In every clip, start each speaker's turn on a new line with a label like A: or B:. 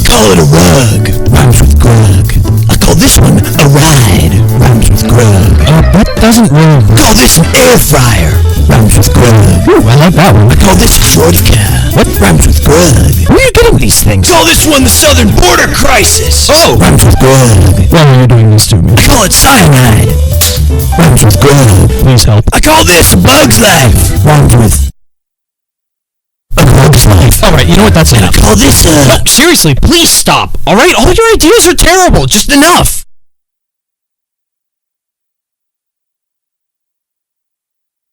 A: call it a rug, rhymes with Grug. I call this one a ride, rhymes with Grug.
B: That doesn't really...
A: I call this an air fryer, rhymes with Grug.
B: Ooh, I like that one.
A: I call this a vodka. What? Rhymes with Grug.
B: Where are you getting these things?
A: Call this one the Southern Border Crisis.
B: Oh!
A: Rhymes with Grug.
B: Why are you doing this to me?
A: I call it cyanide. Rhymes with Grug.
B: Please help.
A: I call this a bug's life. Rhymes with a bug's life.
B: Alright, you know what? That's enough.
A: I call this
B: No, seriously, please stop. Alright? All your ideas are terrible. Just enough.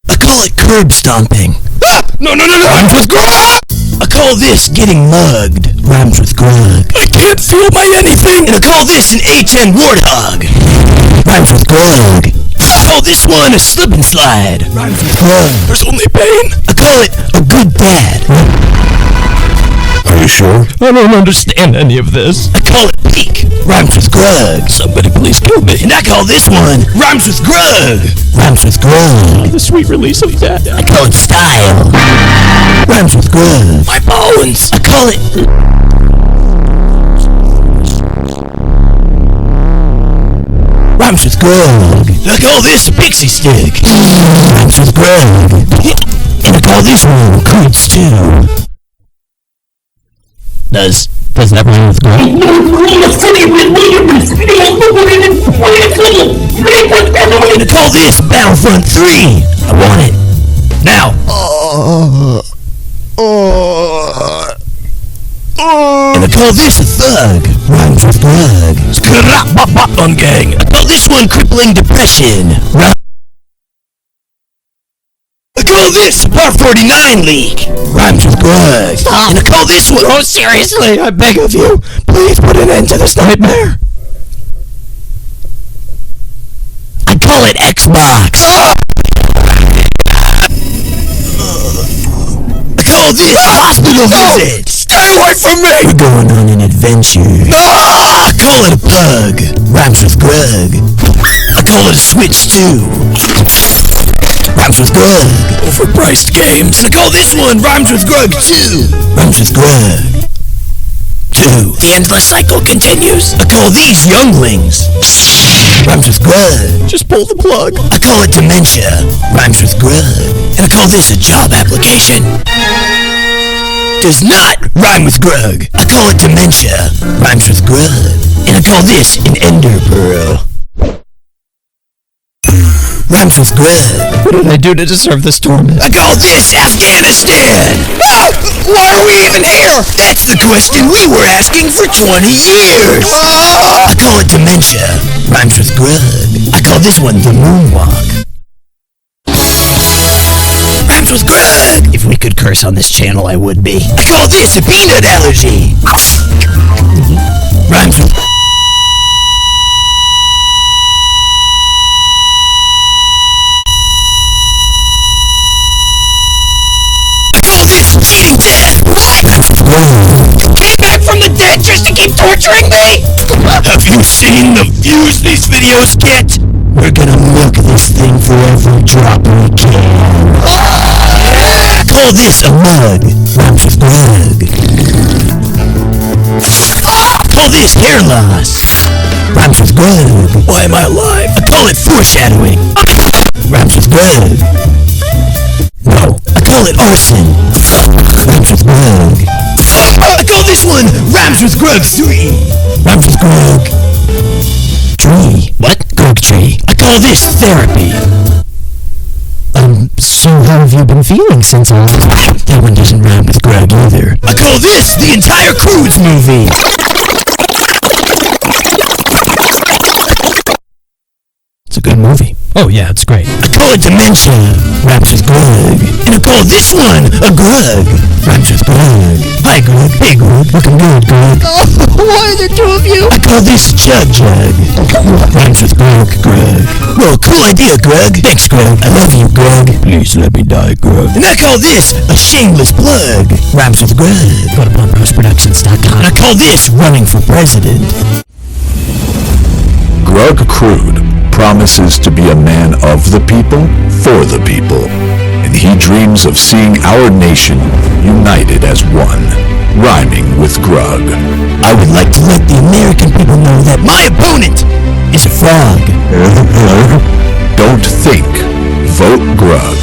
A: I call it curb stomping. Ah! No! Rhymes with Grug. I call this getting mugged. Rhymes with Grug. I can't feel my anything. And I call this an HN warthog. Rhymes with Grug. I call this one a slip and slide. Rhymes with Grug. There's only pain. I call it a good dad.
C: Are you sure?
B: I don't understand any of this.
A: I call it peak. Rhymes with Grug. Somebody please kill me. And I call this one rhymes with Grug. Rhymes with Grug.
B: The sweet release of death.
A: I call it style. Rhymes with Grug. My bones. I call it... Rhymes with Grug. I call this a pixie stick. Rhymes with Grug. And I call this one crude stew. Does that rhyme with Grug? And I call this Battlefront 3. I want it. Now. And I call this a thug. Rhymes with Grug. On gang. I call this one crippling depression. I call this a Par 49 leak. Rhymes with Grug. Stop. And I call this one... Oh, seriously, I beg of you. Please put an end to this nightmare. I call it Xbox. I call this hospital visit. Stay away from me. We're going on an adventure. I call it a pug. Rhymes with Grug. I call it a Switch 2. Rhymes with Grug. Overpriced games. And I call this one Rhymes with Grug 2. Rhymes with Grug 2. The endless cycle continues. I call these younglings. Rhymes with Grug. Just pull the plug. I call it dementia. Rhymes with Grug. And I call this a job application. Does not rhyme with Grug. I call it dementia. Rhymes with Grug. And I call this an ender pearl. Rhymes with Grug.
B: What did I do to deserve this torment?
A: I call this Afghanistan! Ah! Why are we even here? That's the question we were asking for 20 years! I call it dementia. Rhymes with Grug. I call this one the moonwalk. Rhymes with Grug! If we could curse on this channel, I would be. I call this a peanut allergy! Rhymes with... Came back from the dead just to keep torturing me? Have you seen the views these videos get? We're gonna milk this thing for every drop we can. Call this a mug. Rhymes with Grug. Call this hair loss. Rhymes with Grug. Why am I alive? I call it foreshadowing. Rhymes with Grug. No, I call it arson. Rhymes with Grug. I call this one Rhymes with Grug 3. Rhymes with Grug tree. What? Grug tree. I call this therapy.
B: So how have you been feeling since I...
A: That one doesn't rhyme with Grug either. I call this the entire Crudes movie.
B: It's a good movie. Oh yeah, it's great.
A: I call it dementia. Rhymes with Grug. And I call this one a Grug. Rhymes with Grug. Hi Grug. Hey Grug. Looking good, Grug.
B: Oh, why are there two of you?
A: I call this Jug. Rhymes with Grug. Well, cool idea, Grug. Thanks, Grug. I love you, Grug. Please let me die, Grug. And I call this a shameless plug. Rhymes with Grug.
B: Go to BluntRoseProductions.com.
A: And I call this running for president.
C: Grug Crude promises to be a man of the people, for the people, and he dreams of seeing our nation united as one. Rhyming with Grug.
A: I would like to let the American people know that my opponent is a frog.
C: Don't think. Vote Grug.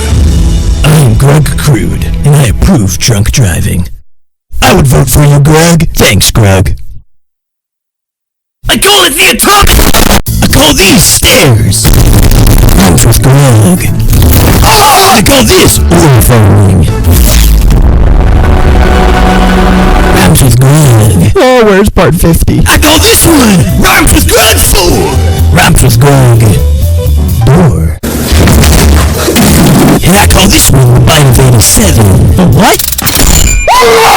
A: I am Grug Crude, and I approve drunk driving. I would vote for you, Grug. Thanks, Grug. I call it the attack! I call these stairs! Rhymes with Grug. Oh, I call this overflowing. Rhymes with Grug. Oh, where's part 50? I call this one Rhymes with Grug 4! Rhymes with Grug. Door. And I call this one the Bite of 87. What?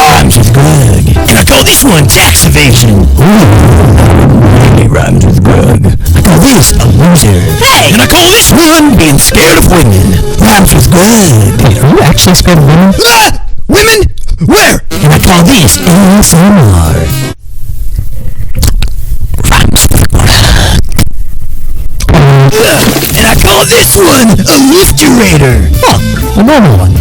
A: Rhymes with Grug. And I call this one tax evasion. Ooh. Rhymes with Grug. I call this a loser. Hey! And I call this one being scared of women. Rhymes with Grug. Wait, are you actually scared of women? Ah! Women? Where? And I call this ASMR. Rhymes with Grug. And I call this one a lifturator. Oh, a normal one.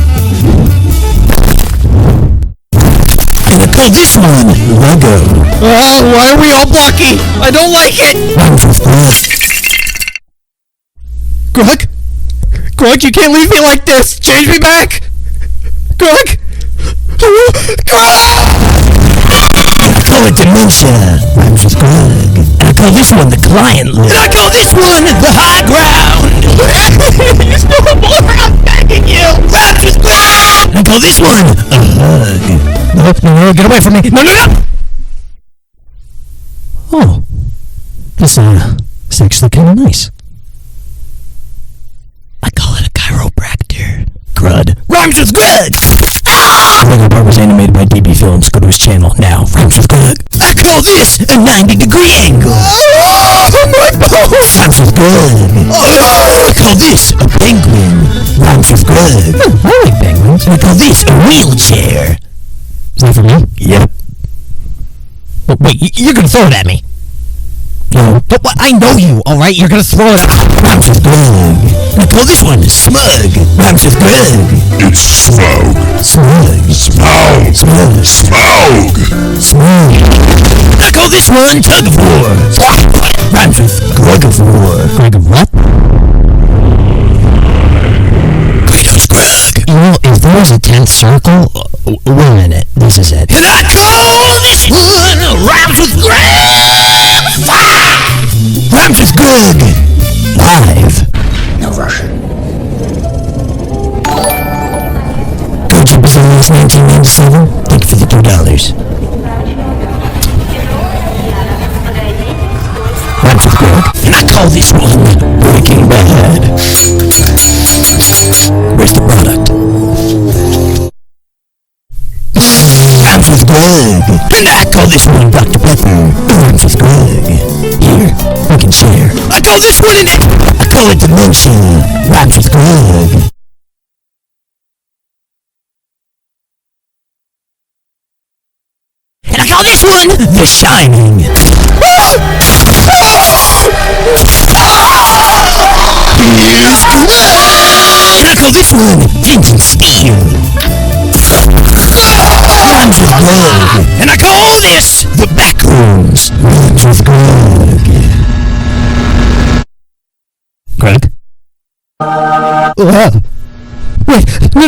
A: And I call this one Lego. Why are we all blocky? I don't like it. Rhymes with Grug. Grug, you can't leave me like this. Change me back. Grug. I call it dementia. Rhymes with Grug. And I call this one the client list. And I call this one the high ground. You still a ball around begging you. Rhymes with Grug. And I call this one a hug. No, get away from me. No. Oh, this is actually kind of nice. I call it a chiropractor. Grud. Rhymes with Grug. The Lego part was animated by DB Films. Go to his channel now. Rhymes with Grug. I call this a 90-degree angle. Oh, my balls. Rhymes with Grug. I call this a penguin. Rhymes with Grug. I like penguins. I call this a wheelchair. Is that for me? Yep. Oh, wait, you're gonna throw it at me. No. I know you, alright? You're gonna throw it at me. Rhymes with Grug. I call this one smug. Rhymes with Grug.
C: It's Smog.
A: Smug.
C: Smog.
A: Smug.
C: Smog.
A: Smug. I call this one tug of war. Rhymes with Grug of war. Grug of what? Kratos Grug. You know, if there was a 10th circle, we're in it. This is it. And I call this one Rhymes with Grug. Rhymes with Grug. Live. No Russian. Coach Bazaar's 1997. Thank you for the $2. Rhymes with Grug. And I call this one Breaking Bad. Where's the product? Rhymes with Grug. And I call this one Dr. Pepper. Rhymes with Grug. Here, we can share. I call this one I call it dementia. Rhymes with Grug. And I call this one The Shining. Here's Grug. And I call this one Vengeance Steel. Rhymes with Grug. And I call this The Backrooms. Rhymes with Grug. Grug? Wait, no,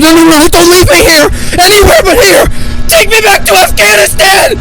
A: don't leave me here! Anywhere but here! Take me back to Afghanistan!